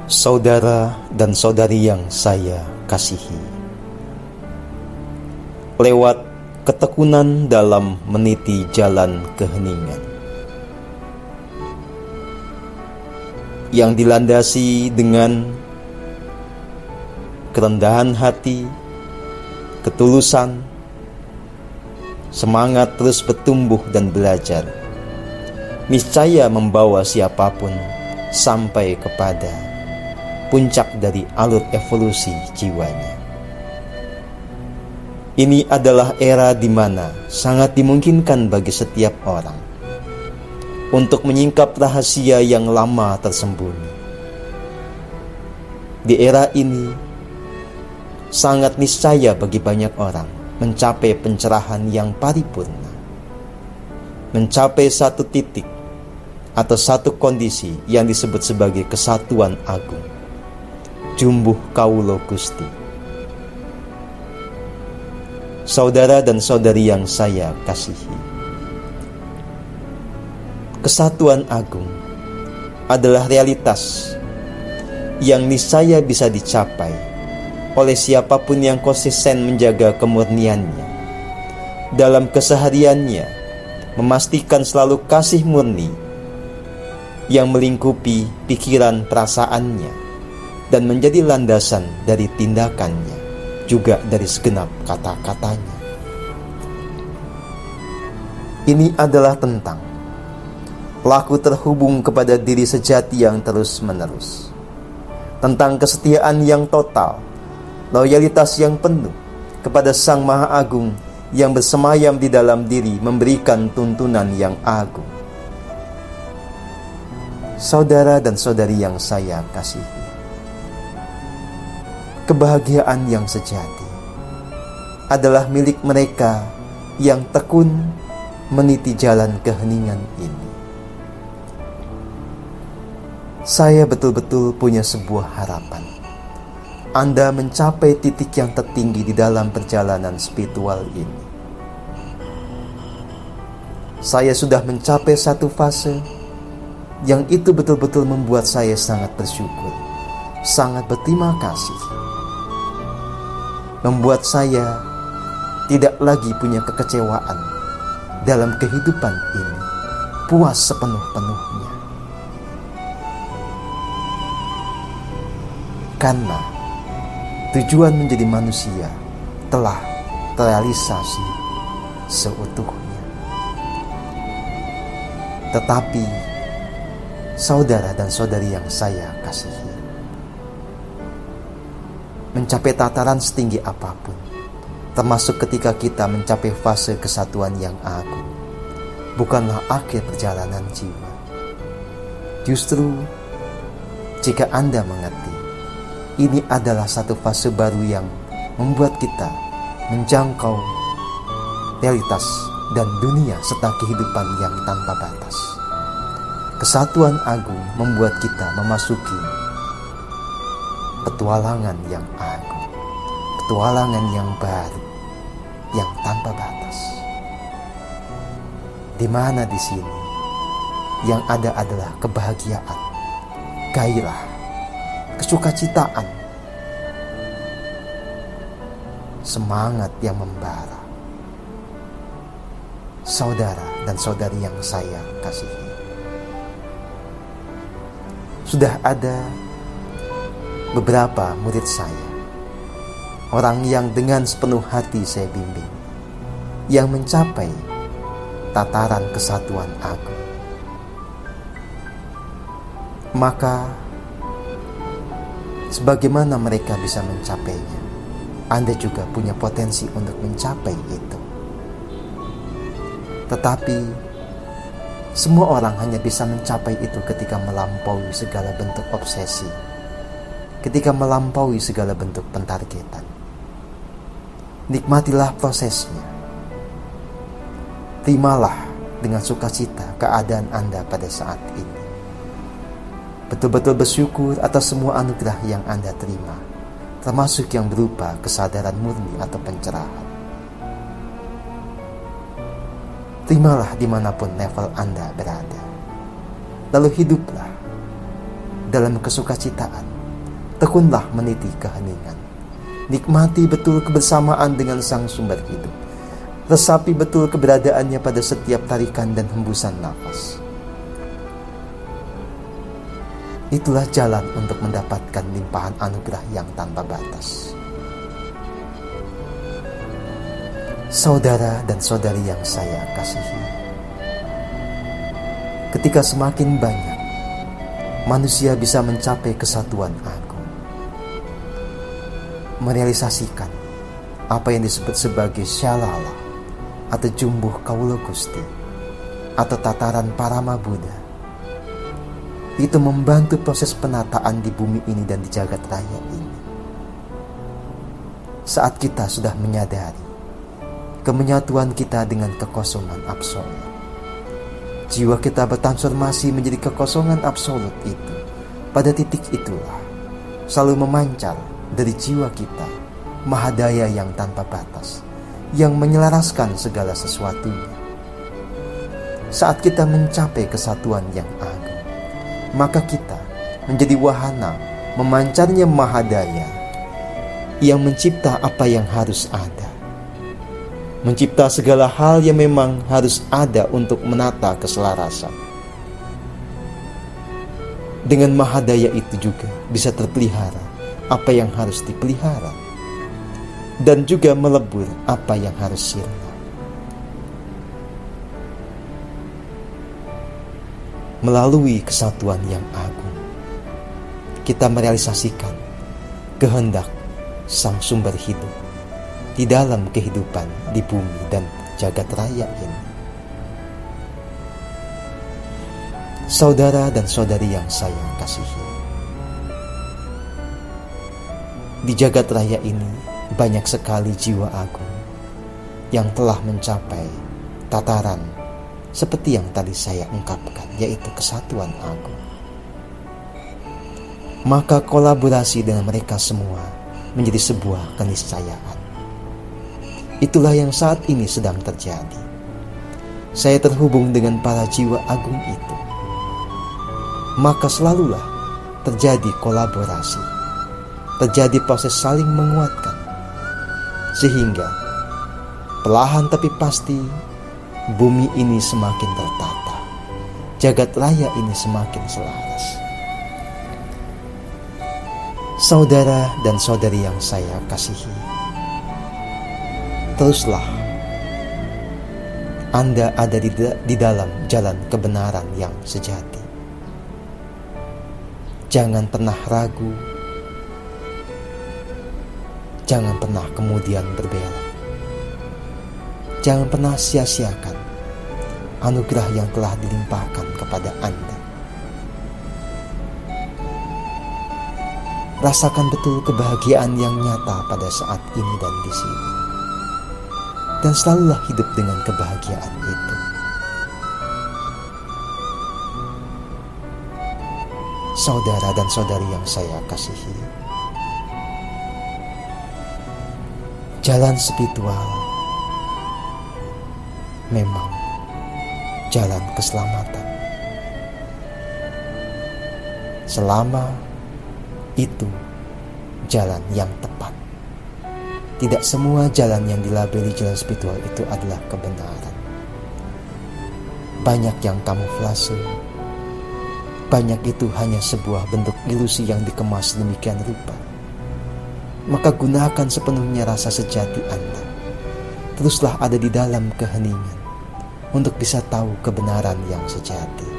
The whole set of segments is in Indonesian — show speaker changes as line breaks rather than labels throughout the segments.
Saudara dan saudari yang saya kasihi, lewat ketekunan dalam meniti jalan keheningan yang dilandasi dengan kerendahan hati, ketulusan, semangat terus bertumbuh dan belajar, niscaya membawa siapapun sampai kepada puncak dari alur evolusi jiwanya. Ini adalah era di mana sangat dimungkinkan bagi setiap orang untuk menyingkap rahasia yang lama tersembunyi. Di era ini, sangat niscaya bagi banyak orang mencapai pencerahan yang paripurna, mencapai satu titik atau satu kondisi yang disebut sebagai kesatuan agung, jumbuh kawula Gusti. Saudara dan saudari yang saya kasihi, kesatuan agung adalah realitas yang niscaya bisa dicapai oleh siapapun yang konsisten menjaga kemurniannya dalam kesehariannya, memastikan selalu kasih murni yang melingkupi pikiran perasaannya dan menjadi landasan dari tindakannya, juga dari segenap kata-katanya. Ini adalah tentang pelaku terhubung kepada diri sejati yang terus-menerus, tentang kesetiaan yang total, loyalitas yang penuh kepada Sang Maha Agung yang bersemayam di dalam diri, memberikan tuntunan yang agung. Saudara dan saudari yang saya kasihi, kebahagiaan yang sejati adalah milik mereka yang tekun meniti jalan keheningan ini. Saya betul-betul punya sebuah harapan Anda mencapai titik yang tertinggi di dalam perjalanan spiritual ini. Saya sudah mencapai satu fase yang itu betul-betul membuat saya sangat bersyukur, sangat berterima kasih, membuat saya tidak lagi punya kekecewaan dalam kehidupan ini, puas sepenuh-penuhnya. Karena tujuan menjadi manusia telah terrealisasi seutuhnya. Tetapi saudara dan saudari yang saya kasihi, mencapai tataran setinggi apapun, termasuk ketika kita mencapai fase kesatuan yang agung, bukanlah akhir perjalanan jiwa. Justru jika Anda mengerti, ini adalah satu fase baru yang membuat kita menjangkau realitas dan dunia serta kehidupan yang tanpa batas. Kesatuan agung membuat kita memasuki petualangan yang agung, petualangan yang baru, yang tanpa batas. Di mana di sini yang ada adalah kebahagiaan, gairah, kesukacitaan, semangat yang membara. Saudara dan saudari yang saya kasihi, sudah ada beberapa murid saya, orang yang dengan sepenuh hati saya bimbing, yang mencapai tataran kesatuan agung. Maka sebagaimana mereka bisa mencapainya, Anda juga punya potensi untuk mencapai itu. Tetapi semua orang hanya bisa mencapai itu ketika melampaui segala bentuk obsesi, ketika melampaui segala bentuk pentargetan. Nikmatilah prosesnya. Terimalah dengan sukacita keadaan Anda pada saat ini. Betul-betul bersyukur atas semua anugerah yang Anda terima, termasuk yang berupa kesadaran murni atau pencerahan. Terimalah dimanapun level Anda berada. Lalu hiduplah dalam kesukacitaan, Tekunlah meniti keheningan. Nikmati betul kebersamaan dengan Sang Sumber Hidup. Resapi betul keberadaannya pada setiap tarikan dan hembusan nafas. Itulah jalan untuk mendapatkan limpahan anugerah yang tanpa batas. Saudara dan saudari yang saya kasihi, ketika semakin banyak manusia bisa mencapai kesatuan agung, merealisasikan apa yang disebut sebagai syalala atau jumbuh kawula Gusti atau tataran Parama Buddha, itu membantu proses penataan di bumi ini dan di jagat raya ini. Saat kita sudah menyadari kemenyatuan kita dengan kekosongan absolut, jiwa kita bertransformasi menjadi kekosongan absolut itu. Pada titik itulah selalu memancar dari jiwa kita mahadaya yang tanpa batas, yang menyelaraskan segala sesuatunya. Saat kita mencapai kesatuan yang agung, maka kita menjadi wahana memancarnya mahadaya yang mencipta apa yang harus ada, mencipta segala hal yang memang harus ada untuk menata keselarasan. Dengan mahadaya itu juga bisa terpelihara apa yang harus dipelihara, dan juga melebur apa yang harus sirna. Melalui kesatuan yang agung, kita merealisasikan kehendak Sang Sumber Hidup di dalam kehidupan di bumi dan jagat raya ini. Saudara dan saudari yang saya kasihi, di jagat raya ini banyak sekali jiwa agung yang telah mencapai tataran seperti yang tadi saya ungkapkan, yaitu kesatuan agung. Maka kolaborasi dengan mereka semua menjadi sebuah keniscayaan. Itulah yang saat ini sedang terjadi. Saya terhubung dengan para jiwa agung itu. Maka selalulah terjadi kolaborasi, terjadi proses saling menguatkan, sehingga perlahan tapi pasti bumi ini semakin tertata, jagat raya ini semakin selaras. Saudara dan saudari yang saya kasihi, teruslah Anda ada di dalam jalan kebenaran yang sejati. Jangan pernah ragu, jangan pernah kemudian berbelok. Jangan pernah sia-siakan anugerah yang telah dilimpahkan kepada Anda. Rasakan betul kebahagiaan yang nyata pada saat ini dan di sini. Dan selalulah hidup dengan kebahagiaan itu. Saudara dan saudari yang saya kasihi, jalan spiritual memang jalan keselamatan. Selama itu jalan yang tepat. Tidak semua jalan yang dilabeli jalan spiritual itu adalah kebenaran. Banyak yang kamuflase, banyak itu hanya sebuah bentuk ilusi yang dikemas demikian rupa. Maka gunakan sepenuhnya rasa sejati Anda. Teruslah ada di dalam keheningan untuk bisa tahu kebenaran yang sejati.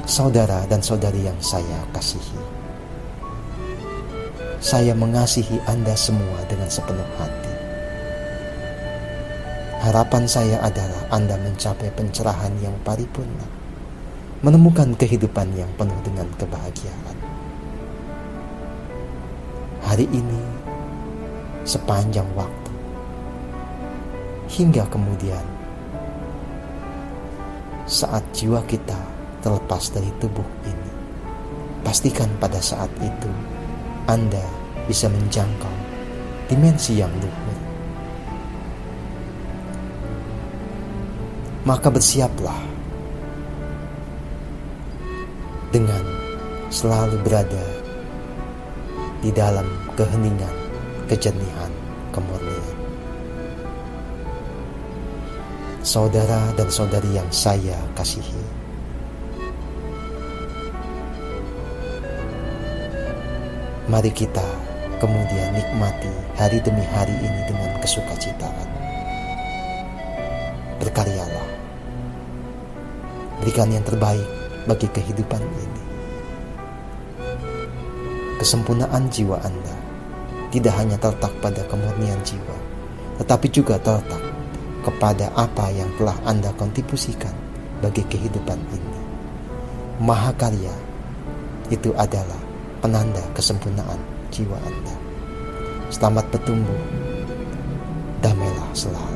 Saudara dan saudari yang saya kasihi, saya mengasihi Anda semua dengan sepenuh hati. Harapan saya adalah Anda mencapai pencerahan yang paripurna, menemukan kehidupan yang penuh dengan kebahagiaan. Hari ini, sepanjang waktu, hingga kemudian saat jiwa kita terlepas dari tubuh ini, pastikan pada saat itu Anda bisa menjangkau dimensi yang luhur. Maka bersiaplah dengan selalu berada di dalam keheningan, kejernihan, kemurnian. Saudara dan saudari yang saya kasihi, mari kita kemudian nikmati hari demi hari ini dengan kesukacitaan. Berkaryalah, berikan yang terbaik bagi kehidupan ini. Kesempurnaan jiwa Anda tidak hanya terletak pada kemurnian jiwa, tetapi juga terletak kepada apa yang telah Anda kontribusikan bagi kehidupan ini. Mahakarya itu adalah penanda kesempurnaan jiwa Anda. Selamat bertumbuh, damailah selalu.